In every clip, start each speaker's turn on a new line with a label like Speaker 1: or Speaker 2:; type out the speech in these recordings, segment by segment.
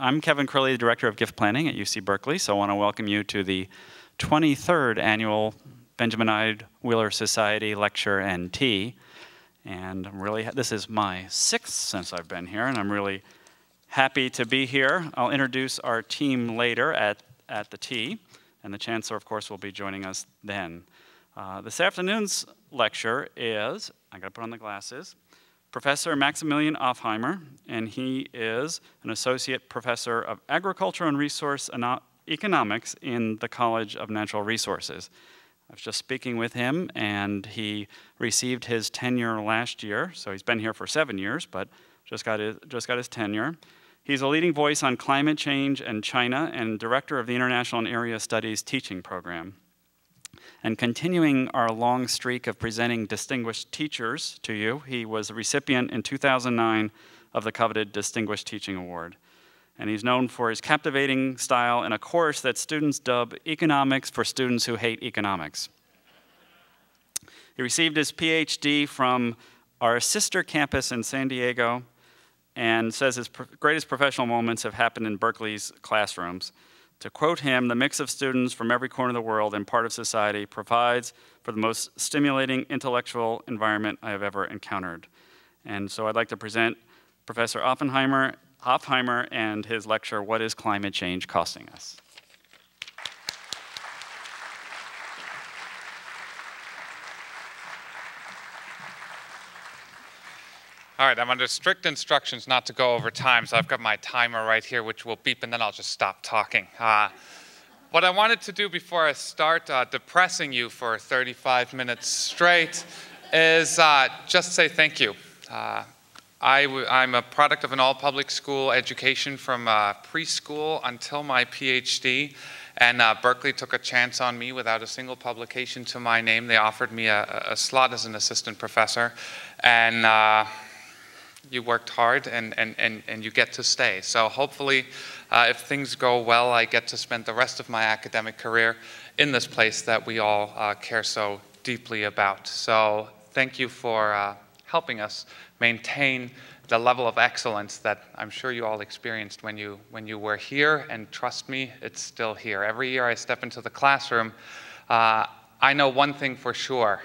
Speaker 1: I'm Kevin Curley, the Director of Gift Planning at UC Berkeley, so I want to welcome you to the 23rd Annual Benjamin I. Wheeler Society Lecture and Tea. And this is my 6th since I've been here, and I'm really happy to be here. I'll introduce our team later at the tea, and the Chancellor, of course, will be joining us then. This afternoon's lecture is, I gotta put on the glasses, Professor Maximilian Offheimer, and he is an Associate Professor of Agriculture and Resource Economics in the College of Natural Resources. I was just speaking with him, and he received his tenure last year, so he's been here for 7 years, but just got his tenure. He's a leading voice on climate change and China, and director of the International and Area Studies teaching program. And continuing our long streak of presenting distinguished teachers to you, he was the recipient in 2009 of the coveted Distinguished Teaching Award. And he's known for his captivating style in a course that students dub Economics for Students Who Hate Economics. He received his PhD from our sister campus in San Diego and says his greatest professional moments have happened in Berkeley's classrooms. To quote him, the mix of students from every corner of the world and part of society provides for the most stimulating intellectual environment I have ever encountered. And so I'd like to present Professor Offheimer and his lecture, What is Climate Change Costing Us?
Speaker 2: All right, I'm under strict instructions not to go over time, so I've got my timer right here, which will beep, and then I'll just stop talking. What I wanted to do before I start depressing you for 35 minutes straight is just say thank you. I'm a product of an all-public school education from preschool until my PhD, and Berkeley took a chance on me without a single publication to my name. They offered me a slot as an assistant professor, and you worked hard, and you get to stay. So hopefully, if things go well, I get to spend the rest of my academic career in this place that we all care so deeply about. So thank you for helping us maintain the level of excellence that I'm sure you all experienced when you were here, and trust me, it's still here. Every year I step into the classroom, I know one thing for sure.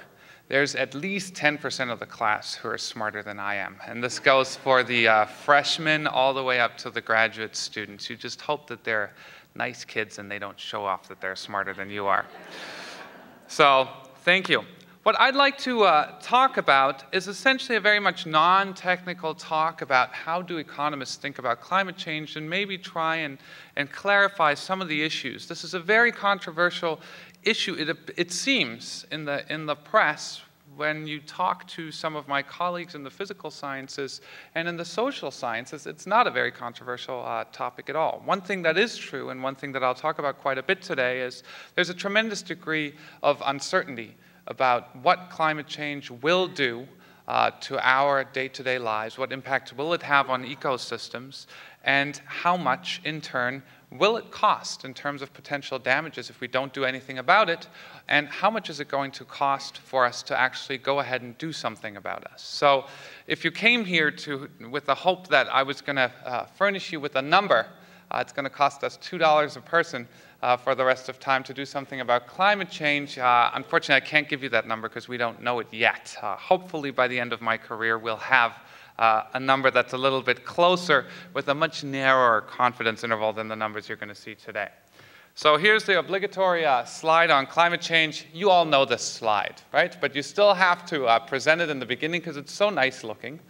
Speaker 2: There's at least 10% of the class who are smarter than I am. And this goes for the freshmen all the way up to the graduate students. You just hope that they're nice kids and they don't show off that they're smarter than you are. So, thank you. What I'd like to talk about is essentially a very much non-technical talk about how do economists think about climate change, and maybe try and clarify some of the issues. This is a very controversial issue, it seems, in the press when you talk to some of my colleagues in the physical sciences and in the social sciences. It's not a very controversial topic at all. One thing that is true, and one thing that I'll talk about quite a bit today, is there's a tremendous degree of uncertainty about what climate change will do to our day-to-day lives, what impact will it have on ecosystems, and how much, in turn, will it cost in terms of potential damages if we don't do anything about it, and how much is it going to cost for us to actually go ahead and do something about us? So if you came here with the hope that I was going to furnish you with a number, it's going to cost us $2 a person for the rest of time to do something about climate change. Unfortunately, I can't give you that number because we don't know it yet. Hopefully, by the end of my career, we'll have a number that's a little bit closer with a much narrower confidence interval than the numbers you're going to see today. So here's the obligatory slide on climate change. You all know this slide, right? But you still have to present it in the beginning because it's so nice looking.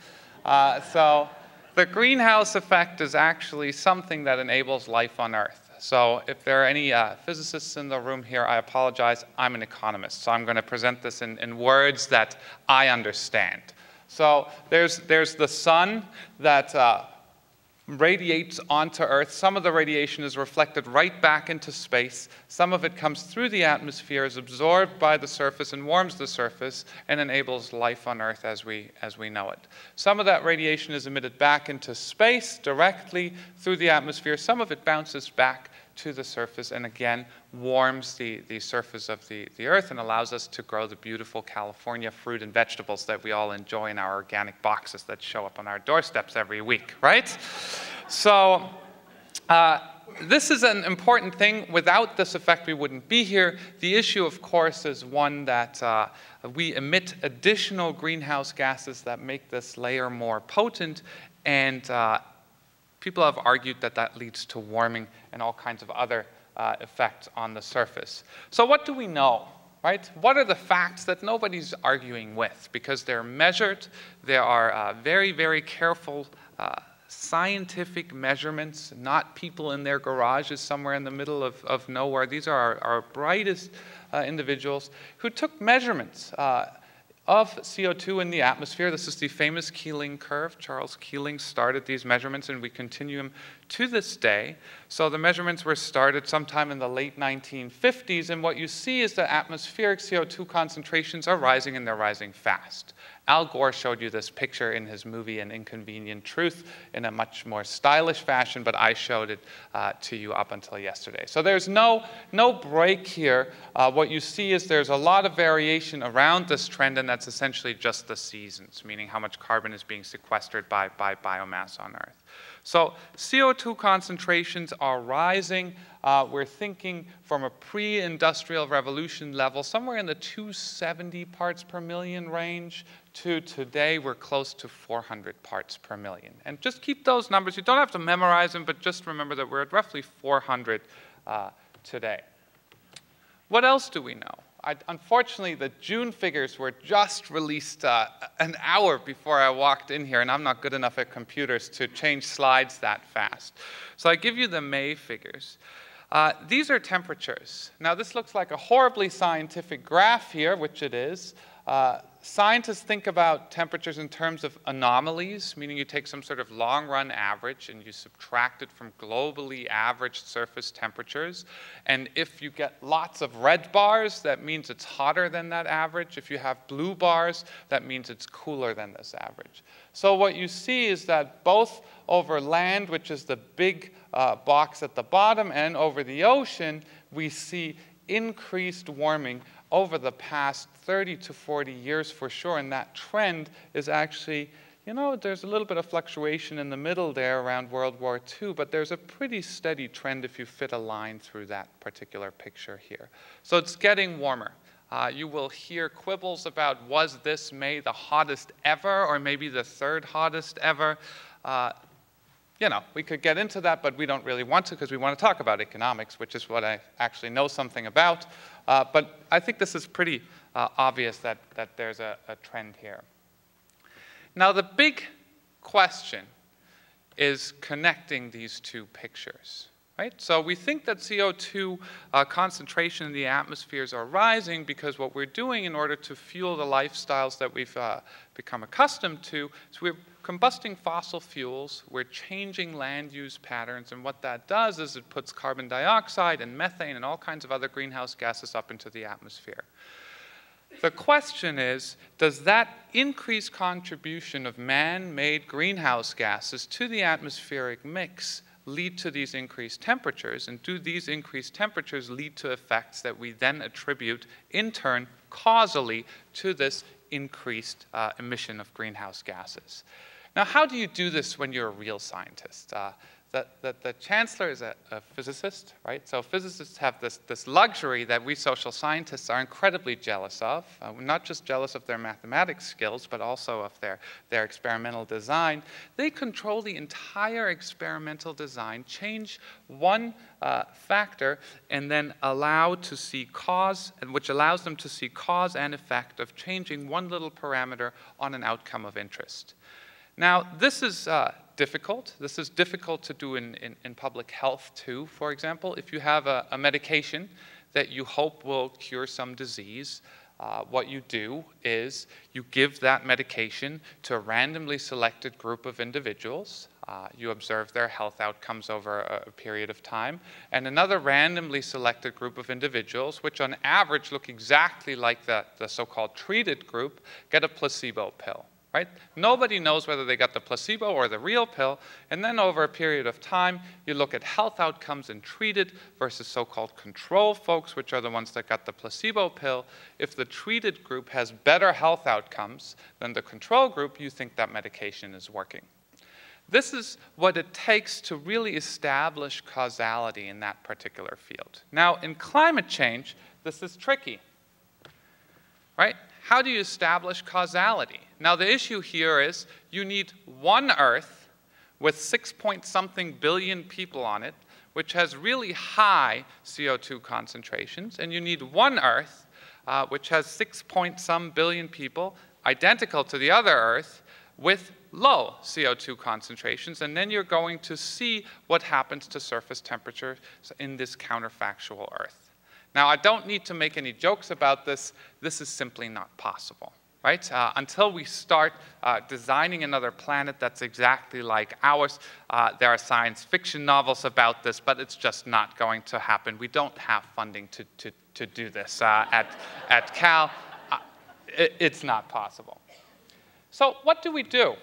Speaker 2: So the greenhouse effect is actually something that enables life on Earth. So if there are any physicists in the room here, I apologize. I'm an economist, so I'm going to present this in words that I understand. So there's the sun that radiates onto Earth. Some of the radiation is reflected right back into space. Some of it comes through the atmosphere, is absorbed by the surface and warms the surface and enables life on Earth as we know it. Some of that radiation is emitted back into space directly through the atmosphere. Some of it bounces back to the surface and again warms the surface of the Earth and allows us to grow the beautiful California fruit and vegetables that we all enjoy in our organic boxes that show up on our doorsteps every week, right? So This is an important thing. Without this effect, we wouldn't be here. The issue, of course, is one that we emit additional greenhouse gases that make this layer more potent, and people have argued that that leads to warming and all kinds of other effects on the surface. So what do we know, right? What are the facts that nobody's arguing with? Because they're measured, there are very, very careful scientific measurements, not people in their garages somewhere in the middle of nowhere. These are our brightest individuals who took measurements of CO2 in the atmosphere. This is the famous Keeling curve. Charles Keeling started these measurements, and we continue them to this day. So the measurements were started sometime in the late 1950s, and what you see is that atmospheric CO2 concentrations are rising, and they're rising fast. Al Gore showed you this picture in his movie An Inconvenient Truth in a much more stylish fashion, but I showed it to you up until yesterday. So there's no break here. What you see is there's a lot of variation around this trend, and that's essentially just the seasons, meaning how much carbon is being sequestered by biomass on Earth. So CO2 concentrations are rising. We're thinking from a pre-industrial revolution level, somewhere in the 270 parts per million range, to today we're close to 400 parts per million. And just keep those numbers. You don't have to memorize them, but just remember that we're at roughly 400 today. What else do we know? Unfortunately, the June figures were just released an hour before I walked in here, and I'm not good enough at computers to change slides that fast. So I give you the May figures. These are temperatures. Now, this looks like a horribly scientific graph here, which it is. Scientists think about temperatures in terms of anomalies, meaning you take some sort of long-run average and you subtract it from globally averaged surface temperatures. And if you get lots of red bars, that means it's hotter than that average. If you have blue bars, that means it's cooler than this average. So what you see is that both over land, which is the big box at the bottom, and over the ocean, we see increased warming over the past 30 to 40 years for sure, and that trend is actually, you know, there's a little bit of fluctuation in the middle there around World War II, but there's a pretty steady trend if you fit a line through that particular picture here. So it's getting warmer. You will hear quibbles about, was this May the hottest ever, or maybe the third hottest ever? You know, we could get into that, but we don't really want to because we want to talk about economics, which is what I actually know something about. But I think this is pretty obvious that there's a trend here. Now, the big question is connecting these two pictures, right? So we think that CO2 concentration in the atmospheres are rising because what we're doing in order to fuel the lifestyles that we've become accustomed to is we're combusting fossil fuels, we're changing land use patterns, and what that does is it puts carbon dioxide and methane and all kinds of other greenhouse gases up into the atmosphere. The question is, does that increased contribution of man-made greenhouse gases to the atmospheric mix lead to these increased temperatures, and do these increased temperatures lead to effects that we then attribute, in turn, causally to this increased emission of greenhouse gases? Now, how do you do this when you're a real scientist? The chancellor is a physicist, right? So physicists have this luxury that we social scientists are incredibly jealous of. We're not just jealous of their mathematics skills, but also of their experimental design. They control the entire experimental design, change one factor, and then allow to see cause, which allows them to see cause and effect of changing one little parameter on an outcome of interest. Now, this is difficult. This is difficult to do in public health, too. For example, if you have a medication that you hope will cure some disease, what you do is you give that medication to a randomly selected group of individuals. You observe their health outcomes over a period of time. And another randomly selected group of individuals, which on average look exactly like the so-called treated group, get a placebo pill. Right? Nobody knows whether they got the placebo or the real pill, and then over a period of time, you look at health outcomes in treated versus so-called control folks, which are the ones that got the placebo pill. If the treated group has better health outcomes than the control group, you think that medication is working. This is what it takes to really establish causality in that particular field. Now, in climate change, this is tricky, right? How do you establish causality? Now, the issue here is you need one Earth with 6-point-something billion people on it, which has really high CO2 concentrations, and you need one Earth, which has 6-point-some billion people, identical to the other Earth, with low CO2 concentrations, and then you're going to see what happens to surface temperatures in this counterfactual Earth. Now, I don't need to make any jokes about this. This is simply not possible, right? Until we start designing another planet that's exactly like ours, there are science fiction novels about this, but it's just not going to happen. We don't have funding to do this at Cal. It's not possible. So what do we do?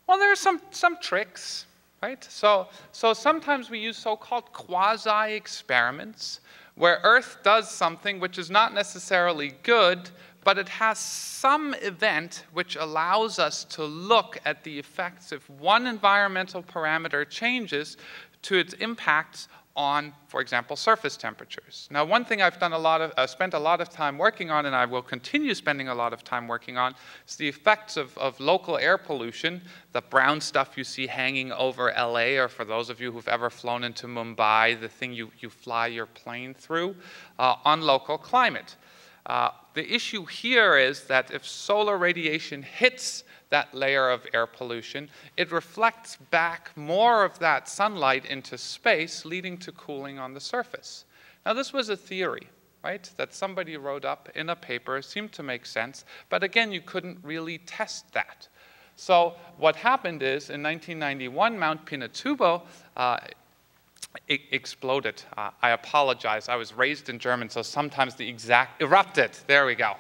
Speaker 2: Well, there are some tricks, right? So sometimes we use so-called quasi-experiments where Earth does something which is not necessarily good, but it has some event which allows us to look at the effects if one environmental parameter changes to its impacts on, for example, surface temperatures. Now, one thing I've done spent a lot of time working on, and I will continue spending a lot of time working on, is the effects of local air pollution, the brown stuff you see hanging over LA, or for those of you who've ever flown into Mumbai, the thing you fly your plane through, on local climate. The issue here is that if solar radiation hits that layer of air pollution, it reflects back more of that sunlight into space, leading to cooling on the surface. Now, this was a theory, right, that somebody wrote up in a paper, seemed to make sense, but again, you couldn't really test that. So what happened is, in 1991, Mount Pinatubo it exploded. I apologize. I was raised in German, so sometimes the exact erupted. There we go.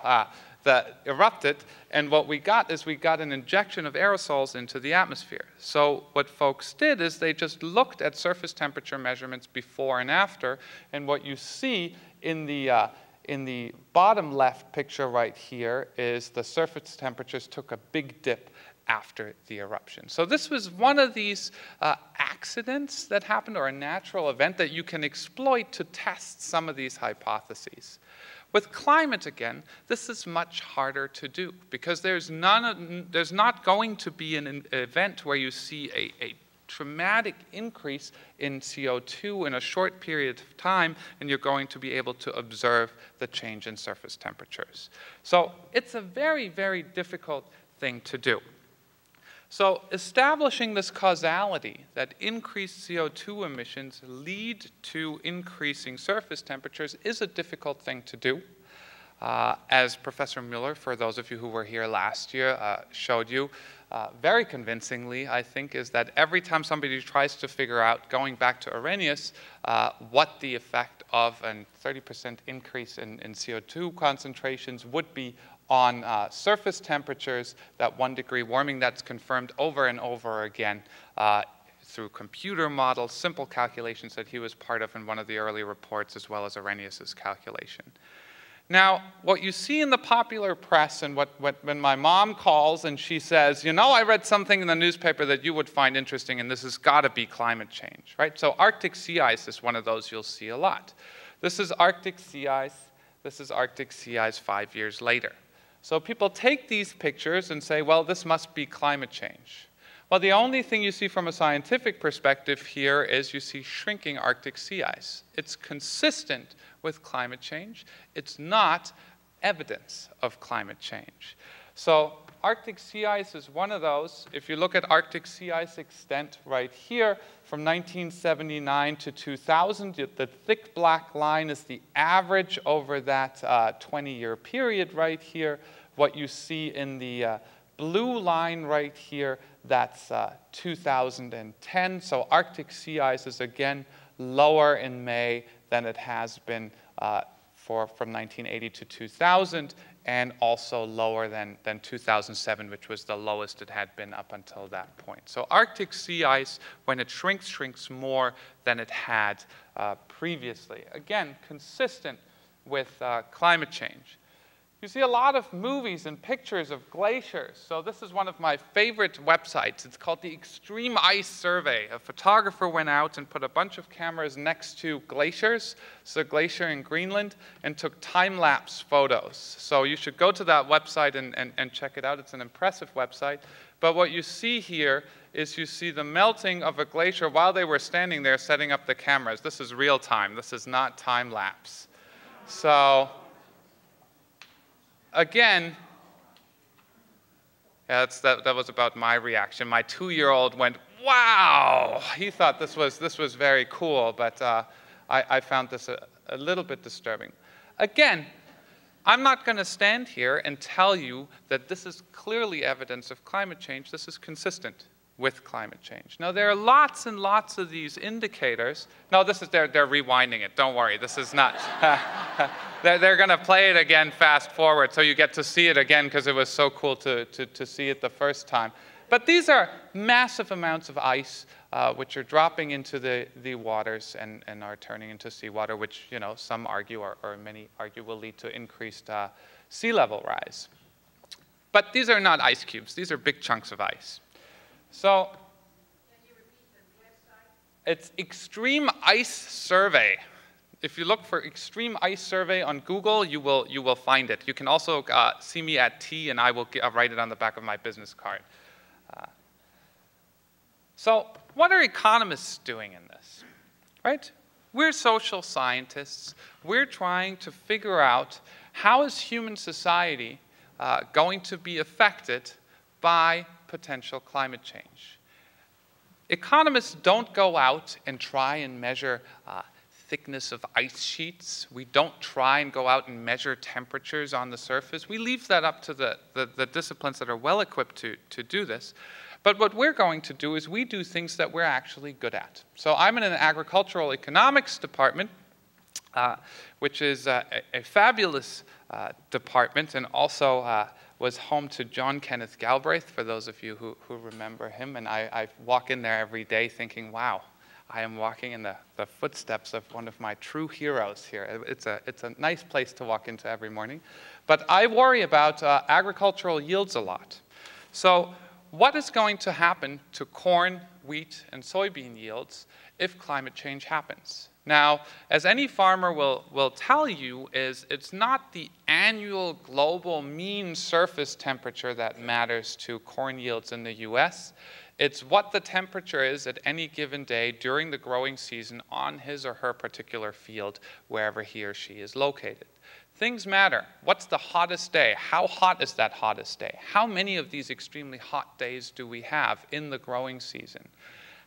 Speaker 2: Erupted, and what we got is we got an injection of aerosols into the atmosphere. So what folks did is they just looked at surface temperature measurements before and after, and what you see in the bottom left picture right here is the surface temperatures took a big dip after the eruption. So this was one of these accidents that happened, or a natural event that you can exploit to test some of these hypotheses. With climate, again, this is much harder to do because there's not going to be an event where you see a dramatic increase in CO2 in a short period of time, and you're going to be able to observe the change in surface temperatures. So it's a very, very difficult thing to do. So establishing this causality that increased CO2 emissions lead to increasing surface temperatures is a difficult thing to do. As Professor Mueller, for those of you who were here last year, showed you very convincingly, I think, is that every time somebody tries to figure out, going back to Arrhenius, what the effect of a 30% increase in CO2 concentrations would be on surface temperatures, that 1 degree warming, that's confirmed over and over again through computer models, simple calculations that he was part of in one of the early reports, as well as Arrhenius's calculation. Now, what you see in the popular press, and when my mom calls and she says, you know, I read something in the newspaper that you would find interesting, and this has got to be climate change, right? So Arctic sea ice is one of those you'll see a lot. This is Arctic sea ice. This is Arctic sea ice 5 years later. So people take these pictures and say, well, this must be climate change. Well, the only thing you see from a scientific perspective here is you see shrinking Arctic sea ice. It's consistent with climate change. It's not evidence of climate change. So Arctic sea ice is one of those. If you look at Arctic sea ice extent right here, from 1979 to 2000, the thick black line is the average over that 20-year period right here. What you see in the blue line right here, that's 2010. So Arctic sea ice is, again, lower in May than it has been from 1980 to 2000, and also lower than 2007, which was the lowest it had been up until that point. So Arctic sea ice, when it shrinks, shrinks more than it had previously. Again, consistent with climate change. You see a lot of movies and pictures of glaciers. So this is one of my favorite websites. It's called the Extreme Ice Survey. A photographer went out and put a bunch of cameras next to glaciers, so a glacier in Greenland, and took time-lapse photos. So you should go to that website and check it out. It's an impressive website. But what you see here is you see the melting of a glacier while they were standing there setting up the cameras. This is real time. This is not time-lapse. So again, yeah, that was about my reaction. My 2-year-old went, wow! He thought this was very cool, but I found this a little bit disturbing. Again, I'm not going to stand here and tell you that this is clearly evidence of climate change. This is consistent with climate change. Now, there are lots and lots of these indicators. No, this is they're rewinding it. Don't worry. This is not. They're going to play it again fast forward so you get to see it again because it was so cool to see it the first time. But these are massive amounts of ice which are dropping into the waters and are turning into seawater, which some argue or many argue will lead to increased sea level rise. But these are not ice cubes. These are big chunks of ice. So can you repeat the website? It's Extreme Ice Survey. If you look for Extreme Ice Survey on Google, you will find it. You can also see me at T, and I'll write it on the back of my business card. So what are economists doing in this, right? We're social scientists. We're trying to figure out how is human society going to be affected by potential climate change. Economists don't go out and try and measure thickness of ice sheets. We don't try and go out and measure temperatures on the surface. We leave that up to the disciplines that are well equipped to do this. But what we're going to do is we do things that we're actually good at. So I'm in an agricultural economics department, which is a fabulous department, and also was home to John Kenneth Galbraith, for those of you who remember him. And I walk in there every day thinking, wow, I am walking in the footsteps of one of my true heroes here. It's a nice place to walk into every morning. But I worry about agricultural yields a lot. So what is going to happen to corn, wheat, and soybean yields if climate change happens? Now, as any farmer will tell you, it's not the annual global mean surface temperature that matters to corn yields in the US. It's what the temperature is at any given day during the growing season on his or her particular field, wherever he or she is located. Things matter. What's the hottest day? How hot is that hottest day? How many of these extremely hot days do we have in the growing season?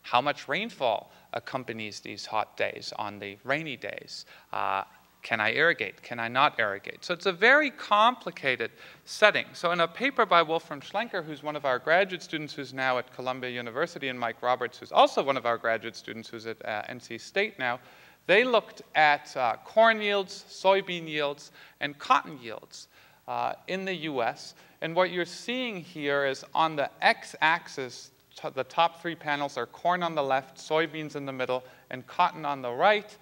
Speaker 2: How much rainfall accompanies these hot days on the rainy days? Can I irrigate? Can I not irrigate? So it's a very complicated setting. So in a paper by Wolfram Schlenker, who's one of our graduate students who's now at Columbia University, and Mike Roberts, who's also one of our graduate students who's at NC State now, they looked at corn yields, soybean yields, and cotton yields in the US. And what you're seeing here is on the x-axis, the top 3 panels are corn on the left, soybeans in the middle, and cotton on the right.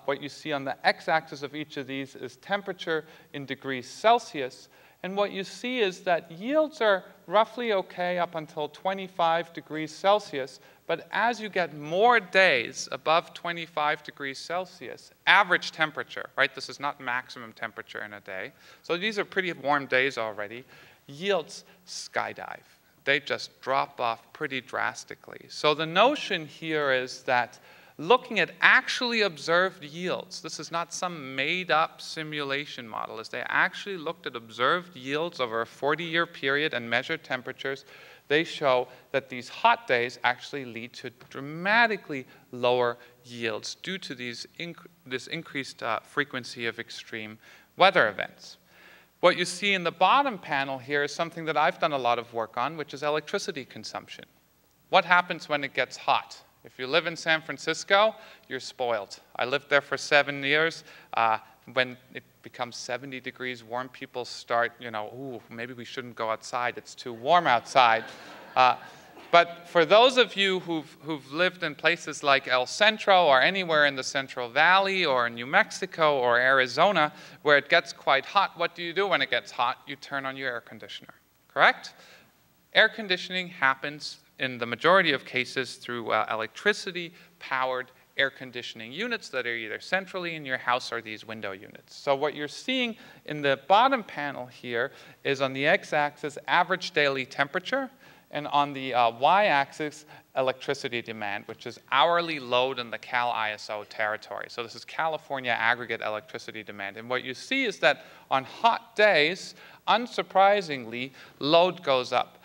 Speaker 2: What you see on the x-axis of each of these is temperature in degrees Celsius. And what you see is that yields are roughly okay up until 25 degrees Celsius. But as you get more days above 25 degrees Celsius, average temperature, right? This is not maximum temperature in a day. So these are pretty warm days already. Yields skydive. They just drop off pretty drastically. So the notion here is that looking at actually observed yields, this is not some made-up simulation model, as they actually looked at observed yields over a 40-year period and measured temperatures, they show that these hot days actually lead to dramatically lower yields due to this increased frequency of extreme weather events. What you see in the bottom panel here is something that I've done a lot of work on, which is electricity consumption. What happens when it gets hot? If you live in San Francisco, you're spoiled. I lived there for 7 years. When it becomes 70 degrees warm, people start, ooh, maybe we shouldn't go outside. It's too warm outside. But for those of you who've lived in places like El Centro or anywhere in the Central Valley or in New Mexico or Arizona where it gets quite hot, what do you do when it gets hot? You turn on your air conditioner, correct? Air conditioning happens in the majority of cases through electricity-powered air conditioning units that are either centrally in your house or these window units. So what you're seeing in the bottom panel here is on the x-axis average daily temperature, and on the y-axis electricity demand, which is hourly load in the Cal ISO territory. So this is California aggregate electricity demand. And what you see is that on hot days, unsurprisingly, load goes up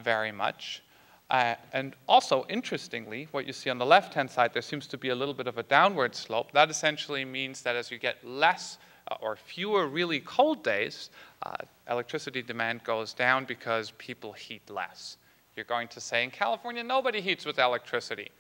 Speaker 2: very much. And also, interestingly, what you see on the left-hand side, there seems to be a little bit of a downward slope. That essentially means that as you get less or fewer really cold days, electricity demand goes down because people heat less. You're going to say, in California, nobody heats with electricity.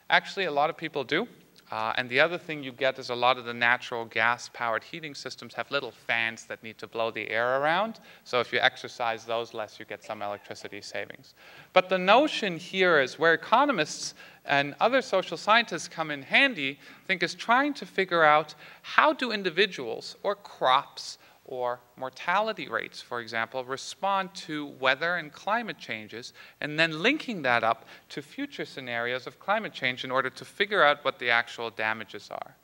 Speaker 2: Actually, a lot of people do. And the other thing you get is a lot of the natural gas-powered heating systems have little fans that need to blow the air around. So if you exercise those less, you get some electricity savings. But the notion here is where economists and other social scientists come in handy, I think, is trying to figure out how do individuals or crops or mortality rates, for example, respond to weather and climate changes, and then linking that up to future scenarios of climate change in order to figure out what the actual damages are.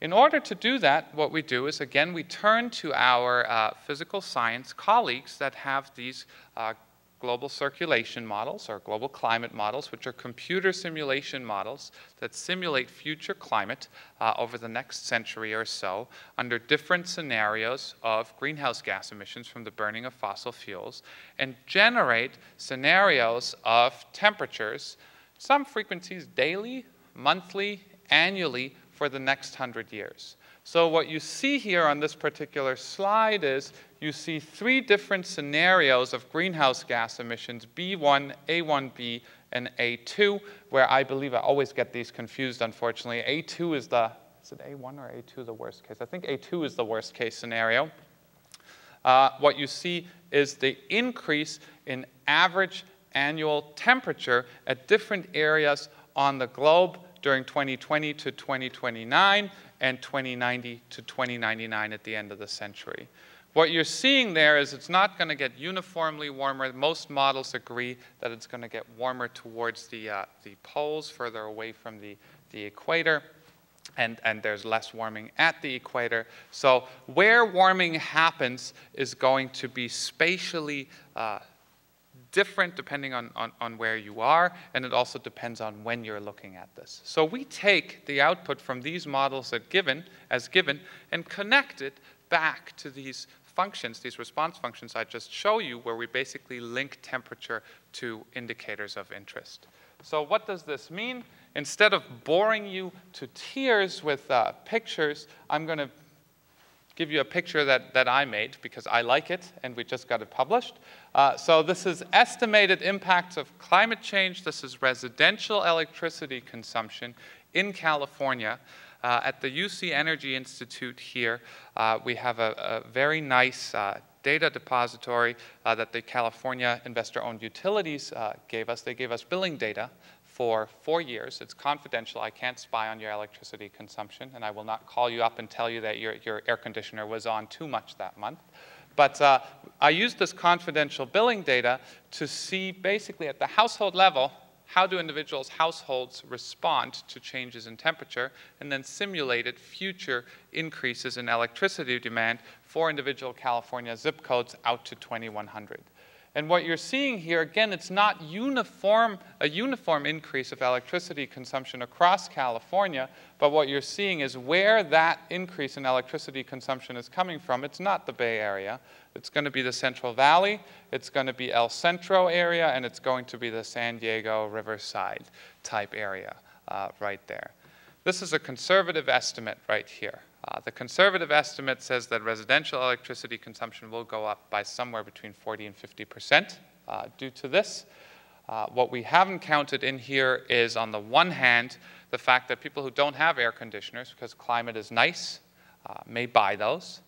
Speaker 2: In order to do that, what we do is, again, we turn to our physical science colleagues that have these global circulation models or global climate models, which are computer simulation models that simulate future climate over the next century or so under different scenarios of greenhouse gas emissions from the burning of fossil fuels, and generate scenarios of temperatures, some frequencies daily, monthly, annually for the next 100 years. So what you see here on this particular slide is you see 3 different scenarios of greenhouse gas emissions, B1, A1B, and A2, where I believe I always get these confused, unfortunately. A2 is the, is it A1 or A2 the worst case? I think A2 is the worst case scenario. What you see is the increase in average annual temperature at different areas on the globe during 2020 to 2029 and 2090 to 2099 at the end of the century. What you're seeing there is it's not going to get uniformly warmer. Most models agree that it's going to get warmer towards the poles, further away from the equator, and there's less warming at the equator. So where warming happens is going to be spatially different depending on where you are, and it also depends on when you're looking at this. So we take the output from these models as given, and connect it back to these functions, these response functions I just show you, where we basically link temperature to indicators of interest. So what does this mean? Instead of boring you to tears with pictures, I'm going to give you a picture that I made because I like it and we just got it published. So this is estimated impacts of climate change. This is residential electricity consumption in California. At the UC Energy Institute here, we have a very nice data depository that the California investor-owned utilities gave us. They gave us billing data for 4 years. It's confidential. I can't spy on your electricity consumption, and I will not call you up and tell you that your air conditioner was on too much that month. But I used this confidential billing data to see basically at the household level, how do individuals' households respond to changes in temperature, and then simulated future increases in electricity demand for individual California zip codes out to 2100. And what you're seeing here, again, it's not a uniform increase of electricity consumption across California, but what you're seeing is where that increase in electricity consumption is coming from. It's not the Bay Area. It's going to be the Central Valley, it's going to be El Centro area, and it's going to be the San Diego Riverside type area right there. This is a conservative estimate right here. The conservative estimate says that residential electricity consumption will go up by somewhere between 40 and 50% due to this. What we haven't counted in here is, on the one hand, the fact that people who don't have air conditioners, because climate is nice, may buy those.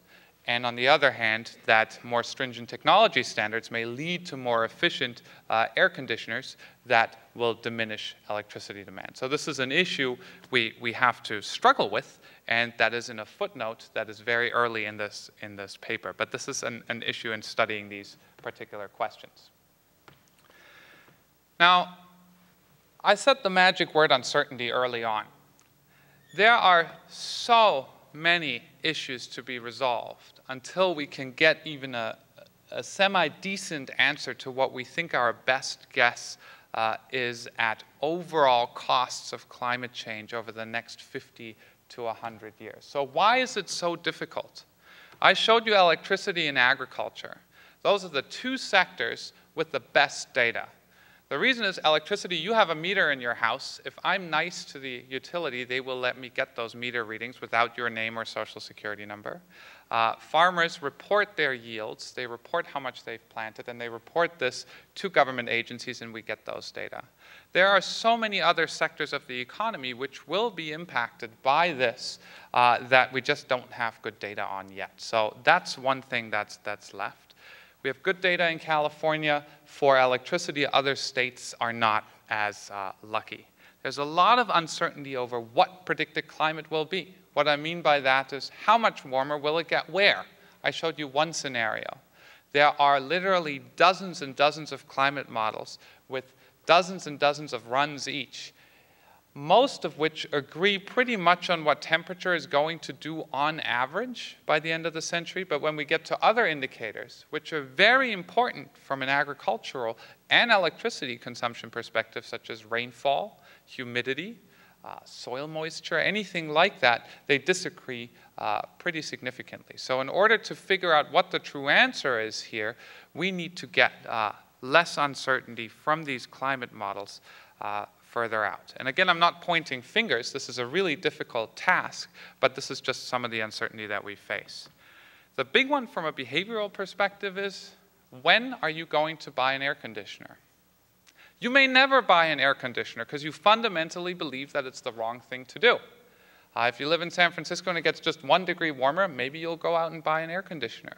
Speaker 2: And on the other hand, that more stringent technology standards may lead to more efficient air conditioners that will diminish electricity demand. So this is an issue we have to struggle with, and that is in a footnote that is very early in this paper. But this is an issue in studying these particular questions. Now, I said the magic word uncertainty early on. There are so many issues to be resolved until we can get even a semi-decent answer to what we think our best guess is at overall costs of climate change over the next 50 to 100 years. So why is it so difficult? I showed you electricity and agriculture. Those are the two sectors with the best data. The reason is electricity, you have a meter in your house. If I'm nice to the utility, they will let me get those meter readings without your name or social security number. Farmers report their yields. They report how much they've planted, and they report this to government agencies, and we get those data. There are so many other sectors of the economy which will be impacted by this that we just don't have good data on yet. So that's one thing that's left. We have good data in California for electricity. Other states are not as lucky. There's a lot of uncertainty over what predicted climate will be. What I mean by that is how much warmer will it get where? I showed you one scenario. There are literally dozens and dozens of climate models with dozens and dozens of runs each, most of which agree pretty much on what temperature is going to do on average by the end of the century. But when we get to other indicators, which are very important from an agricultural and electricity consumption perspective, such as rainfall, humidity, soil moisture, anything like that, they disagree pretty significantly. So in order to figure out what the true answer is here, we need to get less uncertainty from these climate models further out. And again, I'm not pointing fingers. This is a really difficult task, but this is just some of the uncertainty that we face. The big one from a behavioral perspective is, when are you going to buy an air conditioner? You may never buy an air conditioner because you fundamentally believe that it's the wrong thing to do. If you live in San Francisco and it gets just 1 degree warmer, maybe you'll go out and buy an air conditioner.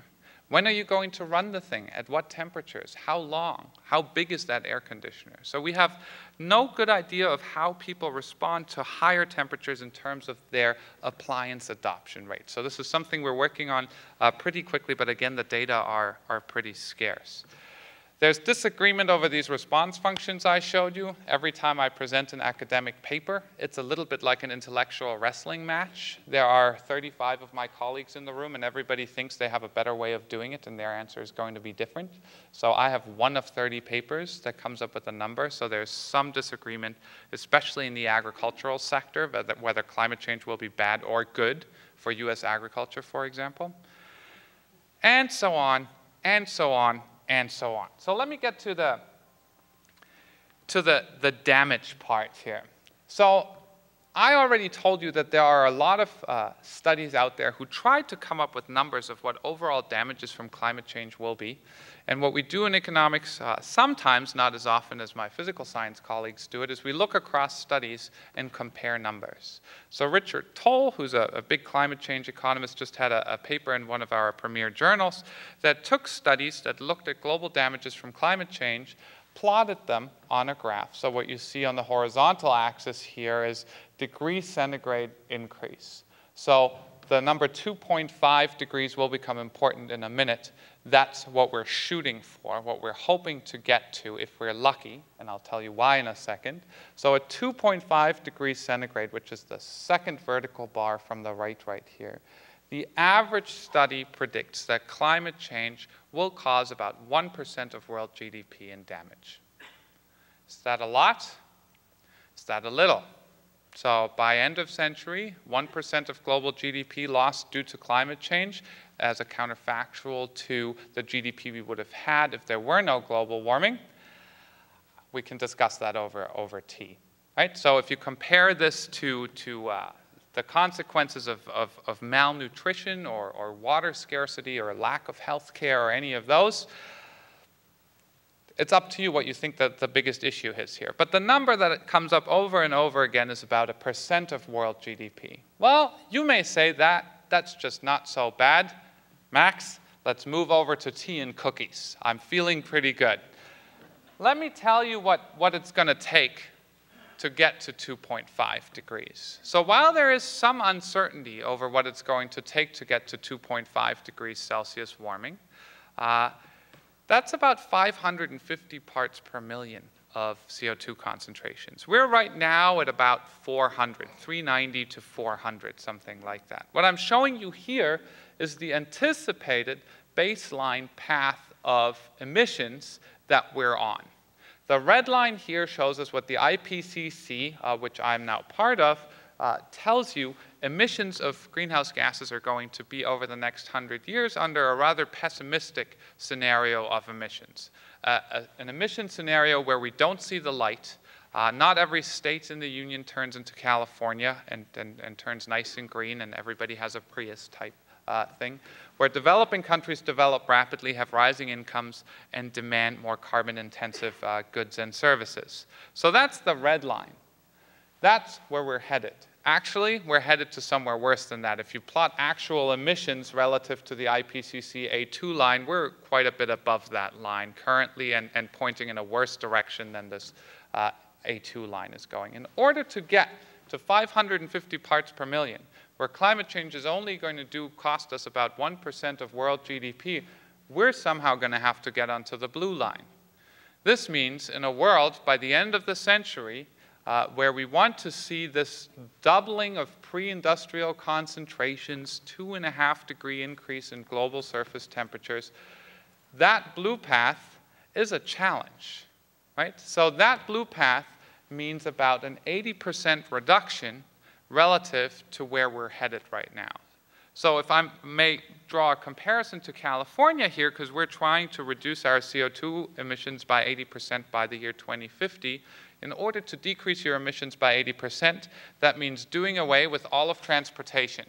Speaker 2: When are you going to run the thing? At what temperatures? How long? How big is that air conditioner? So we have no good idea of how people respond to higher temperatures in terms of their appliance adoption rate. So this is something we're working on pretty quickly, but again, the data are pretty scarce. There's disagreement over these response functions I showed you. Every time I present an academic paper, it's a little bit like an intellectual wrestling match. There are 35 of my colleagues in the room, and everybody thinks they have a better way of doing it, and their answer is going to be different. So I have 1 of 30 papers that comes up with a number, so there's some disagreement, especially in the agricultural sector, whether climate change will be bad or good for US agriculture, for example. And so on, and so on, and so on. So let me get to the damage part here. So I already told you that there are a lot of studies out there who tried to come up with numbers of what overall damages from climate change will be. And what we do in economics, sometimes, not as often as my physical science colleagues do it, is we look across studies and compare numbers. So Richard Toll, who's a big climate change economist, just had a paper in one of our premier journals that took studies that looked at global damages from climate change, plotted them on a graph. So what you see on the horizontal axis here is degrees centigrade increase. So the number 2.5 degrees will become important in a minute. That's what we're shooting for, what we're hoping to get to if we're lucky, and I'll tell you why in a second. So at 2.5 degrees centigrade, which is the second vertical bar from the right here, the average study predicts that climate change will cause about 1% of world GDP in damage. Is that a lot? Is that a little? So by end of century, 1% of global GDP lost due to climate change as a counterfactual to the GDP we would have had if there were no global warming. We can discuss that over tea. Right? So if you compare this to the consequences of malnutrition or water scarcity or lack of health care or any of those, it's up to you what you think that the biggest issue is here. But the number that comes up over and over again is about 1% of world GDP. Well, you may say that that's just not so bad. Max, let's move over to tea and cookies. I'm feeling pretty good. Let me tell you what it's going to take to get to 2.5 degrees. So while there is some uncertainty over what it's going to take to get to 2.5 degrees Celsius warming, that's about 550 parts per million of CO2 concentrations. We're right now at about 400, 390 to 400, something like that. What I'm showing you here is the anticipated baseline path of emissions that we're on. The red line here shows us what the IPCC, which I'm now part of, tells you emissions of greenhouse gases are going to be over the next 100 years under a rather pessimistic scenario of emissions. An emission scenario where we don't see the light. Not every state in the union turns into California and turns nice and green and everybody has a Prius type thing, where developing countries develop rapidly, have rising incomes, and demand more carbon-intensive goods and services. So that's the red line. That's where we're headed. Actually, we're headed to somewhere worse than that. If you plot actual emissions relative to the IPCC A2 line, we're quite a bit above that line currently and pointing in a worse direction than this A2 line is going. In order to get to 550 parts per million, where climate change is only going to cost us about 1% of world GDP, we're somehow going to have to get onto the blue line. This means in a world by the end of the century where we want to see this doubling of pre-industrial concentrations, 2.5 degree increase in global surface temperatures, that blue path is a challenge, right? So that blue path means about an 80% reduction relative to where we're headed right now. So if I may draw a comparison to California here, because we're trying to reduce our CO2 emissions by 80% by the year 2050, in order to decrease your emissions by 80%, that means doing away with all of transportation.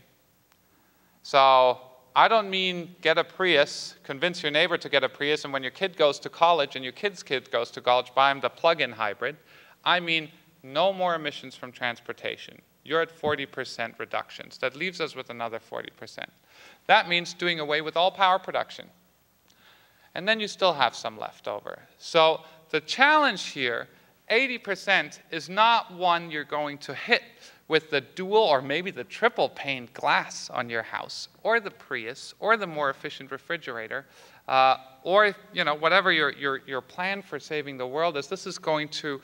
Speaker 2: So I don't mean get a Prius, convince your neighbor to get a Prius, and when your kid goes to college and your kid's kid goes to college, buy him the plug-in hybrid. I mean no more emissions from transportation. You're at 40% reductions. That leaves us with another 40%. That means doing away with all power production. And then you still have some left over. So the challenge here, 80%, is not one you're going to hit with the dual or maybe the triple pane glass on your house, or the Prius, or the more efficient refrigerator, or whatever your plan for saving the world is. This is going to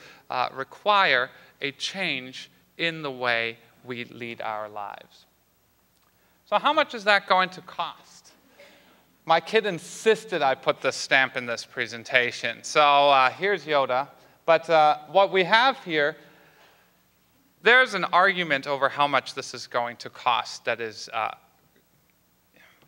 Speaker 2: require a change in the way we lead our lives. So how much is that going to cost? My kid insisted I put the stamp in this presentation. So here's Yoda. But what we have here, there's an argument over how much this is going to cost that is,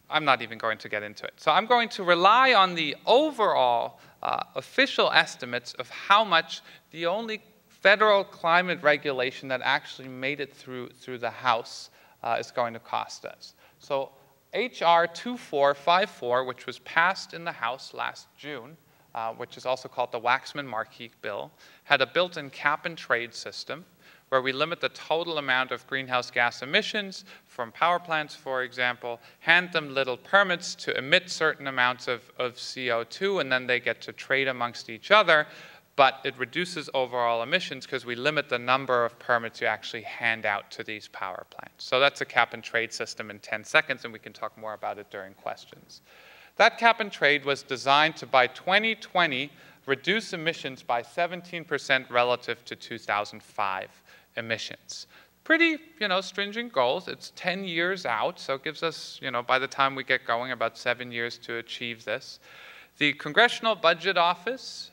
Speaker 2: I'm not even going to get into it. So I'm going to rely on the overall official estimates of how much the only federal climate regulation that actually made it through the House is going to cost us. So H.R. 2454, which was passed in the House last June, which is also called the Waxman-Markey bill, had a built-in cap-and-trade system where we limit the total amount of greenhouse gas emissions from power plants, for example, hand them little permits to emit certain amounts of CO2, and then they get to trade amongst each other. But it reduces overall emissions because we limit the number of permits you actually hand out to these power plants. So that's a cap-and-trade system in 10 seconds, and we can talk more about it during questions. That cap-and-trade was designed to, by 2020, reduce emissions by 17% relative to 2005 emissions. Pretty, stringent goals. It's 10 years out, so it gives us, by the time we get going, about 7 years to achieve this. The Congressional Budget Office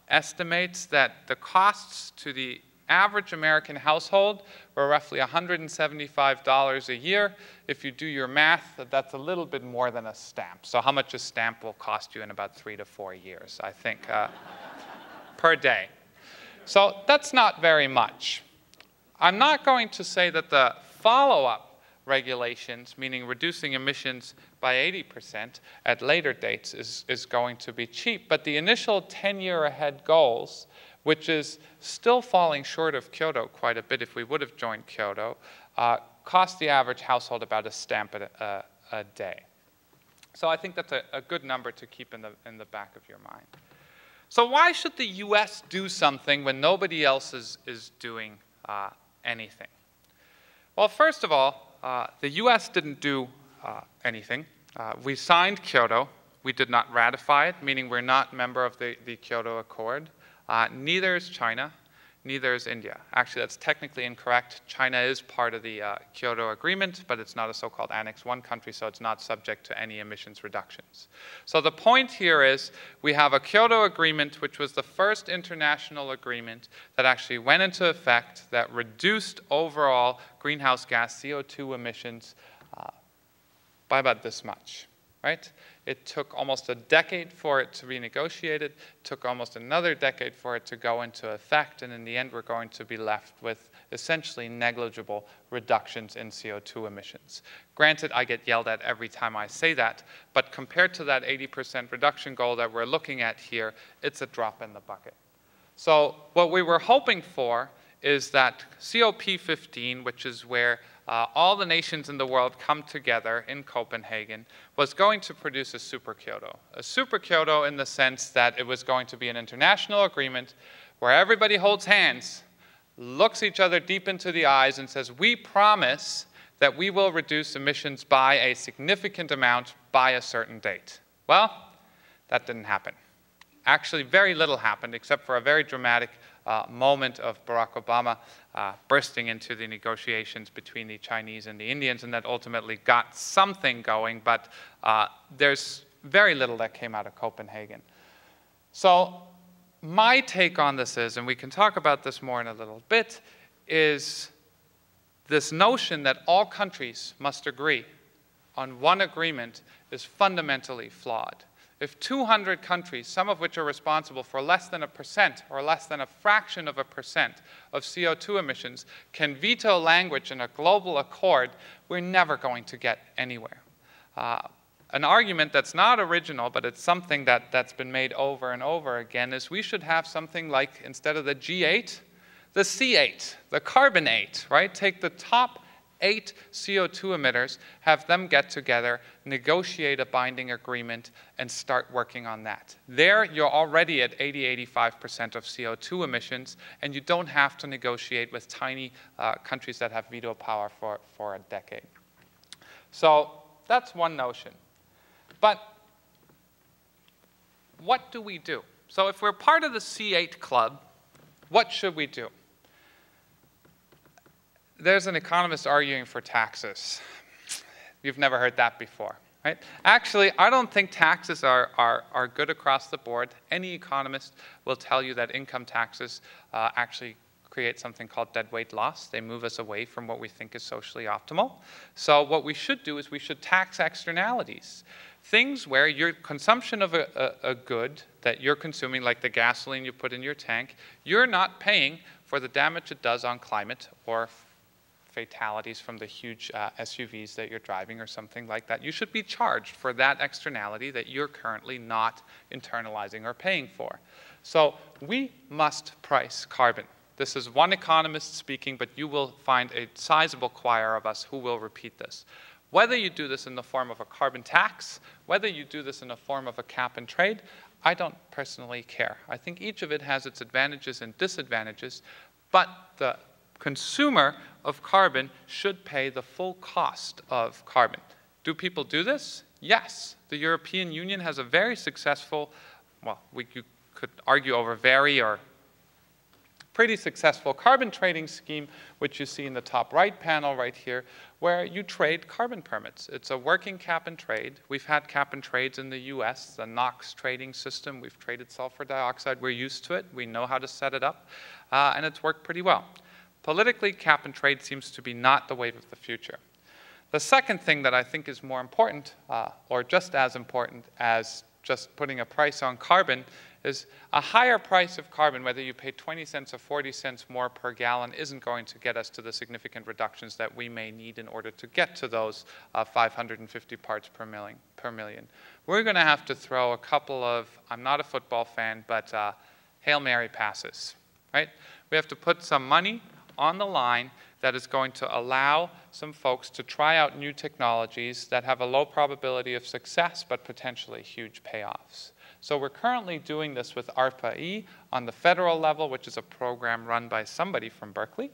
Speaker 2: estimates that the costs to the average American household were roughly $175 a year. If you do your math, that's a little bit more than a stamp. So how much a stamp will cost you in about 3 to 4 years, I think, per day. So that's not very much. I'm not going to say that the follow-up regulations, meaning reducing emissions by 80% at later dates, is going to be cheap. But the initial 10-year ahead goals, which is still falling short of Kyoto quite a bit if we would have joined Kyoto, cost the average household about a stamp a day. So I think that's a good number to keep in the back of your mind. So why should the US do something when nobody else is doing anything? Well, first of all, the US didn't do anything. We signed Kyoto. We did not ratify it, meaning we're not a member of the Kyoto Accord. Neither is China. Neither is India. Actually, that's technically incorrect. China is part of the Kyoto Agreement, but it's not a so-called Annex 1 country, so it's not subject to any emissions reductions. So the point here is we have a Kyoto Agreement, which was the first international agreement that actually went into effect that reduced overall greenhouse gas CO2 emissions by about this much, right? It took almost a decade for it to be negotiated, took almost another decade for it to go into effect, and in the end we're going to be left with essentially negligible reductions in CO2 emissions. Granted, I get yelled at every time I say that, but compared to that 80% reduction goal that we're looking at here, it's a drop in the bucket. So what we were hoping for is that COP15, which is where all the nations in the world come together in Copenhagen, was going to produce a super Kyoto. A super Kyoto in the sense that it was going to be an international agreement where everybody holds hands, looks each other deep into the eyes and says, we promise that we will reduce emissions by a significant amount by a certain date. Well, that didn't happen. Actually, very little happened except for a very dramatic moment of Barack Obama bursting into the negotiations between the Chinese and the Indians, and that ultimately got something going, but there's very little that came out of Copenhagen. So my take on this is, and we can talk about this more in a little bit, is this notion that all countries must agree on one agreement is fundamentally flawed. If 200 countries, some of which are responsible for less than 1% or less than a fraction of 1% of CO2 emissions, can veto language in a global accord, we're never going to get anywhere. An argument that's not original, but it's something that's been made over and over again, is we should have something like, instead of the G8, the C8, the carbon 8, right? Take the top 8 CO2 emitters, have them get together, negotiate a binding agreement, and start working on that. There, you're already at 80–85% of CO2 emissions, and you don't have to negotiate with tiny countries that have veto power for a decade. So that's one notion. But what do we do? So if we're part of the C8 club, what should we do? There's an economist arguing for taxes. You've never heard that before, right? Actually, I don't think taxes are good across the board. Any economist will tell you that income taxes actually create something called deadweight loss. They move us away from what we think is socially optimal. So what we should do is we should tax externalities. Things where your consumption of a good that you're consuming, like the gasoline you put in your tank, you're not paying for the damage it does on climate or fatalities from the huge SUVs that you're driving or something like that. You should be charged for that externality that you're currently not internalizing or paying for. So we must price carbon. This is one economist speaking, but you will find a sizable choir of us who will repeat this. Whether you do this in the form of a carbon tax, whether you do this in the form of a cap and trade, I don't personally care. I think each of it has its advantages and disadvantages, but the consumer of carbon should pay the full cost of carbon. Do people do this? Yes. The European Union has a very successful, well, you could argue over very or pretty successful carbon trading scheme, which you see in the top right panel right here, where you trade carbon permits. It's a working cap and trade. We've had cap and trades in the US, the NOx trading system. We've traded sulfur dioxide. We're used to it. We know how to set it up, and it's worked pretty well. Politically, cap and trade seems to be not the wave of the future. The second thing that I think is more important, or just as important as just putting a price on carbon, is a higher price of carbon, whether you pay 20 cents or 40 cents more per gallon, isn't going to get us to the significant reductions that we may need in order to get to those 550 parts per million. We're going to have to throw a couple of, I'm not a football fan, but Hail Mary passes, right? We have to put some money on the line that is going to allow some folks to try out new technologies that have a low probability of success but potentially huge payoffs. So we're currently doing this with ARPA-E on the federal level, which is a program run by somebody from Berkeley.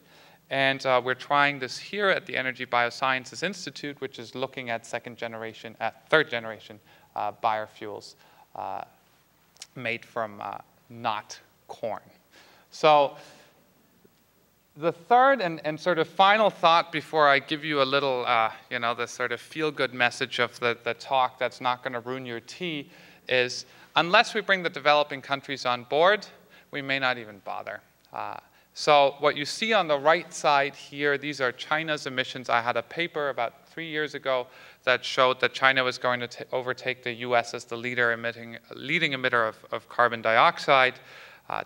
Speaker 2: And we're trying this here at the Energy Biosciences Institute, which is looking at third generation biofuels made from not corn. So the third and sort of final thought before I give you a little, the sort of feel-good message of the talk that's not going to ruin your tea is, unless we bring the developing countries on board, we may not even bother. So what you see on the right side here, these are China's emissions. I had a paper about 3 years ago that showed that China was going to overtake the US as the leading emitter of carbon dioxide,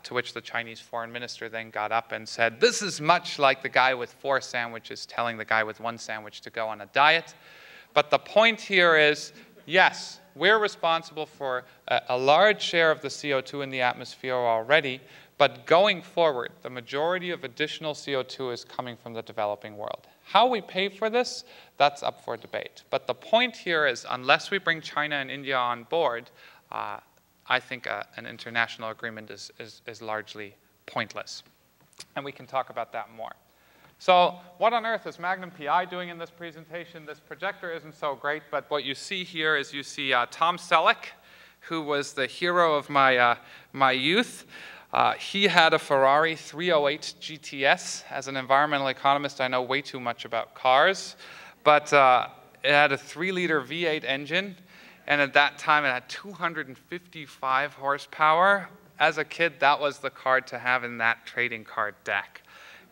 Speaker 2: to which the Chinese foreign minister then got up and said, this is much like the guy with 4 sandwiches telling the guy with 1 sandwich to go on a diet. But the point here is, yes, we're responsible for a large share of the CO2 in the atmosphere already, but going forward, the majority of additional CO2 is coming from the developing world. How we pay for this, that's up for debate. But the point here is, unless we bring China and India on board, I think an international agreement is largely pointless. And we can talk about that more. So what on earth is Magnum PI doing in this presentation? This projector isn't so great, but what you see here is you see Tom Selleck, who was the hero of my youth. He had a Ferrari 308 GTS. As an environmental economist, I know way too much about cars. But it had a 3-liter V8 engine. And at that time, it had 255 horsepower. As a kid, that was the card to have in that trading card deck.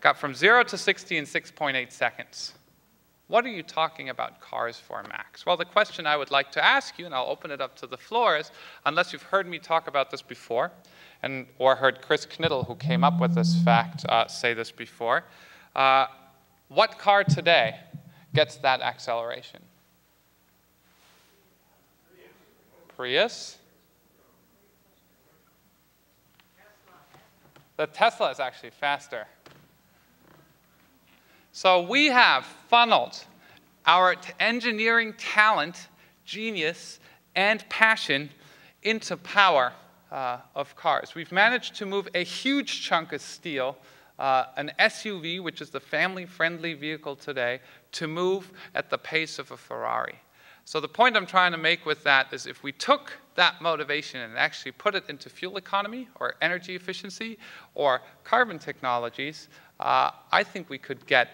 Speaker 2: Got from 0 to 60 in 6.8 seconds. What are you talking about cars for, Max? Well, the question I would like to ask you, and I'll open it up to the floor, is, unless you've heard me talk about this before, or heard Chris Knittel, who came up with this fact, say this before, what car today gets that acceleration? Prius? The Tesla is actually faster. So we have funneled our engineering talent, genius, and passion into power of cars. We've managed to move a huge chunk of steel, an SUV, which is the family-friendly vehicle today, to move at the pace of a Ferrari. So the point I'm trying to make with that is, if we took that motivation and actually put it into fuel economy or energy efficiency or carbon technologies, I think we could get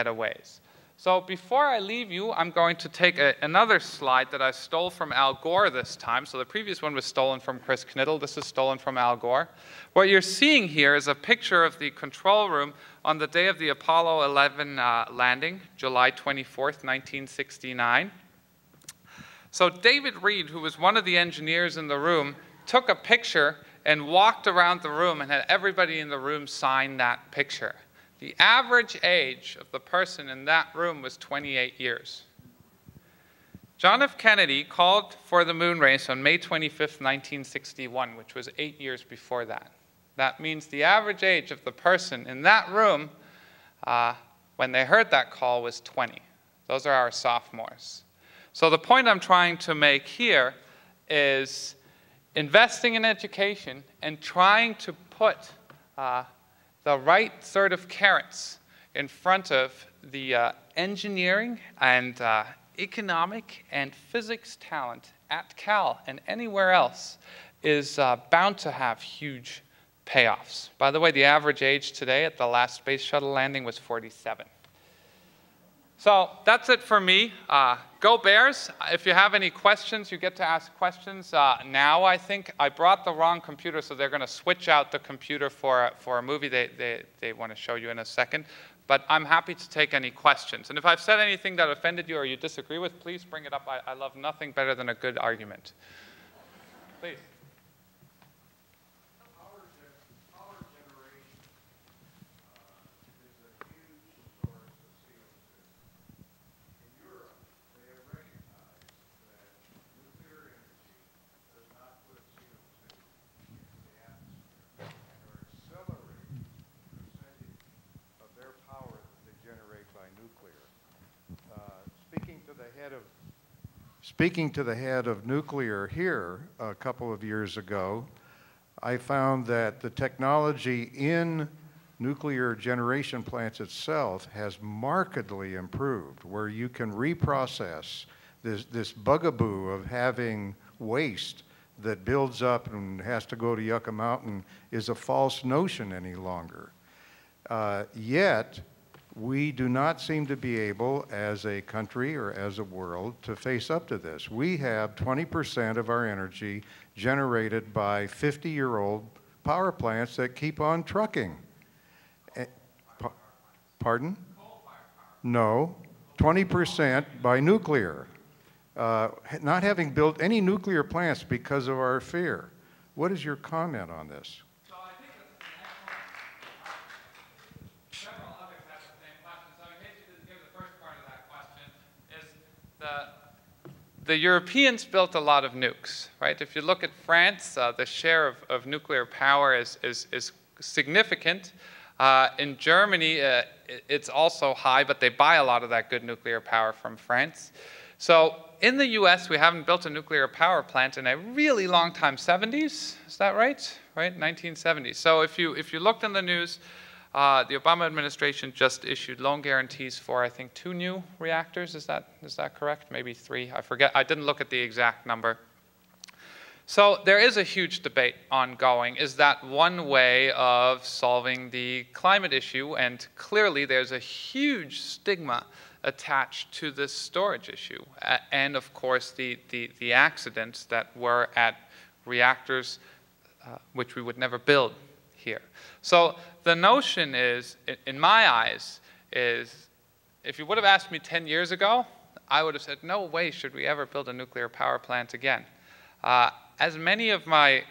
Speaker 2: a ways. So before I leave you, I'm going to take another slide that I stole from Al Gore this time. So the previous one was stolen from Chris Knittel. This is stolen from Al Gore. What you're seeing here is a picture of the control room on the day of the Apollo 11 landing, July 24th, 1969. So David Reed, who was one of the engineers in the room, took a picture and walked around the room and had everybody in the room sign that picture. The average age of the person in that room was 28 years. John F. Kennedy called for the moon race on May 25th, 1961, which was 8 years before that. That means the average age of the person in that room when they heard that call was 20. Those are our sophomores. So the point I'm trying to make here is investing in education and trying to put the right sort of carrots in front of the engineering and economic and physics talent at Cal and anywhere else is bound to have huge payoffs. By the way, the average age today at the last space shuttle landing was 47. So that's it for me. Go Bears. If you have any questions, you get to ask questions now, I think. I brought the wrong computer, so they're going to switch out the computer for a movie they want to show you in a second. But I'm happy to take any questions. And if I've said anything that offended you or you disagree with, please bring it up. I love nothing better than a good argument. Please.
Speaker 3: speaking to the head of nuclear here a couple of years ago, I found that the technology in nuclear generation plants itself has markedly improved, where you can reprocess this bugaboo of having waste that builds up and has to go to Yucca Mountain is a false notion any longer. Yet, we do not seem to be able, as a country or as a world, to face up to this. We have 20% of our energy generated by 50-year-old power plants that keep on trucking. Pardon? No, 20% by nuclear. Not having built any nuclear plants because of our fear. What is your comment on this?
Speaker 2: So I think that's an excellent. Several others have the same question. So in case you didn't hear the first part of that question, is the Europeans built a lot of nukes, right? If you look at France, the share of nuclear power is significant. In Germany, it's also high, but they buy a lot of that good nuclear power from France. So in the US, we haven't built a nuclear power plant in a really long time, 70s, is that right? Right, 1970s. So if you looked in the news, the Obama administration just issued loan guarantees for, I think, 2 new reactors. Is that correct? Maybe 3, I forget. I didn't look at the exact number. So there is a huge debate ongoing. Is that one way of solving the climate issue? And clearly there's a huge stigma attached to this storage issue. And of course the accidents that were at reactors which we would never build here. So the notion is, in my eyes, is if you would have asked me 10 years ago, I would have said, no way should we ever build a nuclear power plant again. As many of my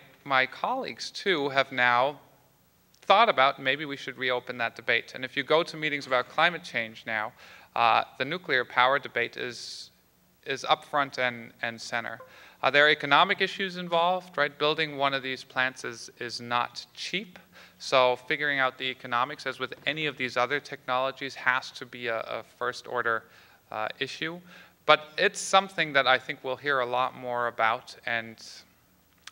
Speaker 2: colleagues, too, have now thought about maybe we should reopen that debate. And if you go to meetings about climate change now, the nuclear power debate is up front and center. There are economic issues involved, right? Building one of these plants is not cheap. So figuring out the economics, as with any of these other technologies, has to be a first-order issue. But it's something that I think we'll hear a lot more about, and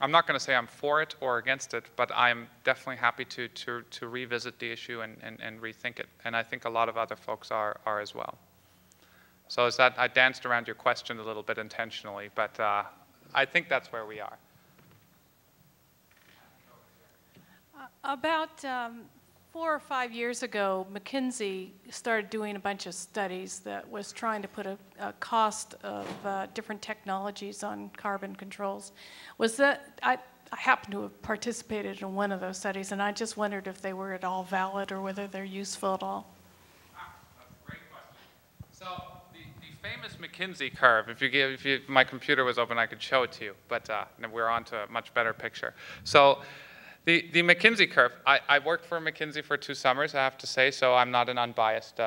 Speaker 2: I'm not going to say I'm for it or against it, but I'm definitely happy to revisit the issue and rethink it. And I think a lot of other folks are as well. So is that, I danced around your question a little bit intentionally, but I think that's where we are.
Speaker 4: About 4 or 5 years ago, McKinsey started doing a bunch of studies that was trying to put a cost of different technologies on carbon controls. Was that, I happen to have participated in one of those studies, and I just wondered if they were at all valid or whether they're useful at all.
Speaker 2: That's a great question. So the famous McKinsey curve, if my computer was open, I could show it to you, but we're on to a much better picture. So the McKinsey curve, I worked for McKinsey for 2 summers, I have to say, so I'm not an unbiased,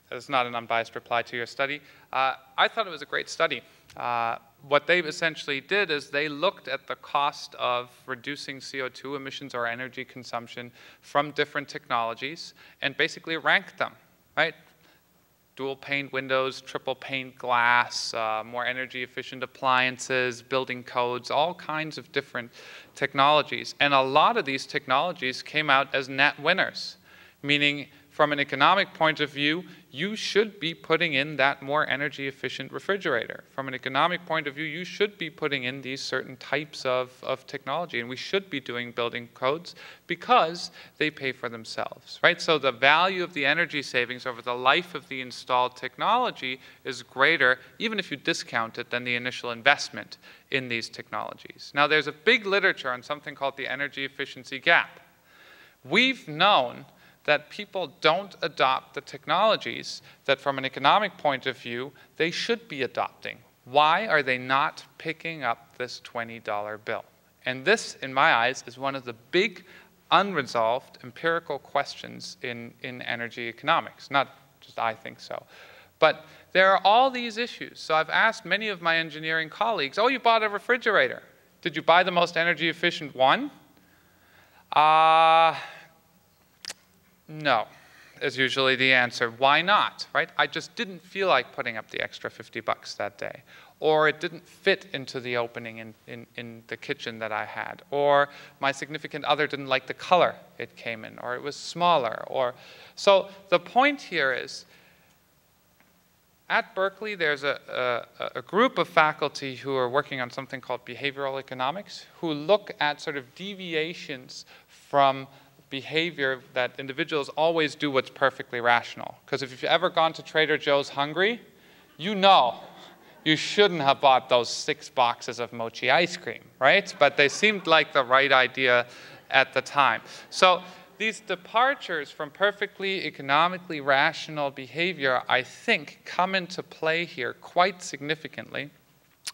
Speaker 2: it's not an unbiased reply to your study. I thought it was a great study. What they essentially did is they looked at the cost of reducing CO2 emissions or energy consumption from different technologies and basically ranked them, right? Dual pane windows, triple pane glass, more energy efficient appliances, building codes, all kinds of different technologies. And a lot of these technologies came out as net winners, meaning from an economic point of view, you should be putting in that more energy efficient refrigerator. From an economic point of view, you should be putting in these certain types of technology, and we should be doing building codes because they pay for themselves, right? So the value of the energy savings over the life of the installed technology is greater, even if you discount it, than the initial investment in these technologies. Now, there's a big literature on something called the energy efficiency gap. We've known that people don't adopt the technologies that from an economic point of view they should be adopting. Why are they not picking up this $20 bill? And this, in my eyes, is one of the big unresolved empirical questions in energy economics. Not just I think so. But there are all these issues. So I've asked many of my engineering colleagues, oh, you bought a refrigerator. Did you buy the most energy efficient one? No, is usually the answer. Why not, right? I just didn't feel like putting up the extra $50 that day. or it didn't fit into the opening in the kitchen that I had, or my significant other didn't like the color it came in, or it was smaller. So the point here is, at Berkeley, there's a group of faculty who are working on something called behavioral economics, who look at sort of deviations from behavior that individuals always do what's perfectly rational. Because if you've ever gone to Trader Joe's hungry, you know you shouldn't have bought those 6 boxes of mochi ice cream, right? But they seemed like the right idea at the time. So these departures from perfectly economically rational behavior, I think, come into play here quite significantly,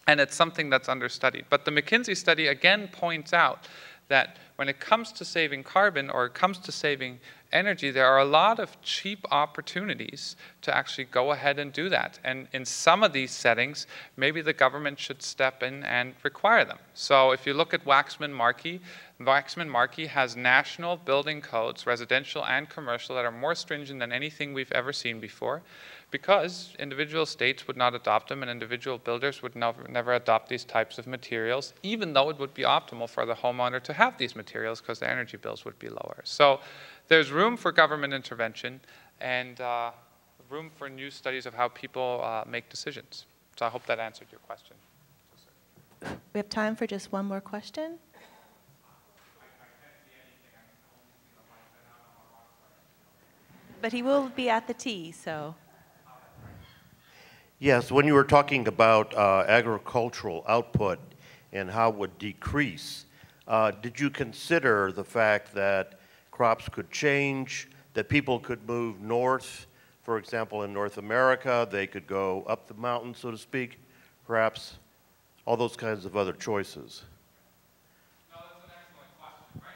Speaker 2: and it's something that's understudied. But the McKinsey study again points out that when it comes to saving carbon, or it comes to saving energy, there are a lot of cheap opportunities to actually go ahead and do that. And in some of these settings, maybe the government should step in and require them. So if you look at Waxman-Markey, Waxman-Markey has national building codes, residential and commercial, that are more stringent than anything we've ever seen before, because individual states would not adopt them and individual builders would never adopt these types of materials, even though it would be optimal for the homeowner to have these materials because the energy bills would be lower. So there's room for government intervention and room for new studies of how people make decisions. So I hope that answered your question.
Speaker 5: We have time for just one more question. But he will be at the tea, so.
Speaker 6: Yes, when you were talking about agricultural output and how it would decrease, did you consider the fact that crops could change, that people could move north? For example, in North America, they could go up the mountain, so to speak, perhaps, all those kinds of other choices.
Speaker 2: No, that's an excellent question, right?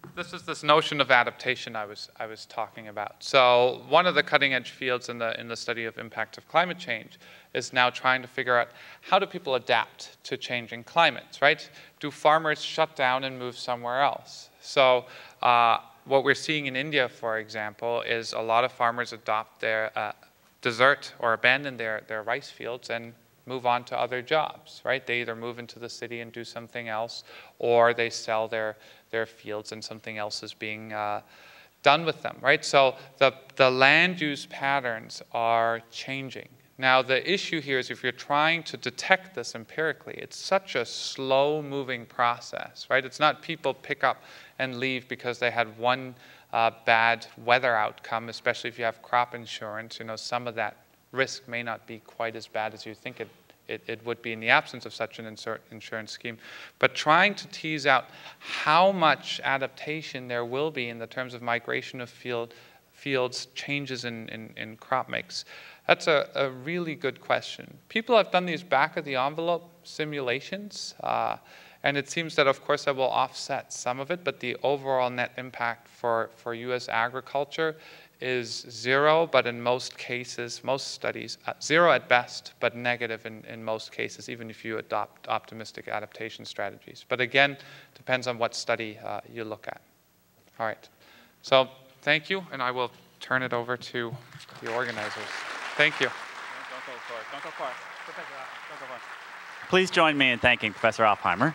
Speaker 2: And this is this notion of adaptation I was talking about. So one of the cutting-edge fields in the study of impact of climate change is now trying to figure out how do people adapt to changing climates, right? Do farmers shut down and move somewhere else? So what we're seeing in India, for example, is a lot of farmers adopt their desert or abandon their rice fields and move on to other jobs, right? They either move into the city and do something else, or they sell their fields and something else is being done with them, right? So the land use patterns are changing. Now, the issue here is if you're trying to detect this empirically, it's such a slow-moving process, right? It's not people pick up and leave because they had one bad weather outcome, especially if you have crop insurance. You know, some of that risk may not be quite as bad as you think it would be in the absence of such an insurance scheme. But trying to tease out how much adaptation there will be in the terms of migration of fields, changes in crop mix, that's a really good question. People have done these back-of-the-envelope simulations, and it seems that, of course, that will offset some of it, but the overall net impact for U.S. agriculture is 0, but in most cases, most studies, 0 at best, but negative in most cases, even if you adopt optimistic adaptation strategies. But again, depends on what study you look at. All right. So thank you, and I will turn it over to the organizers. Thank you.
Speaker 1: Please join me in thanking Professor Oppheimer.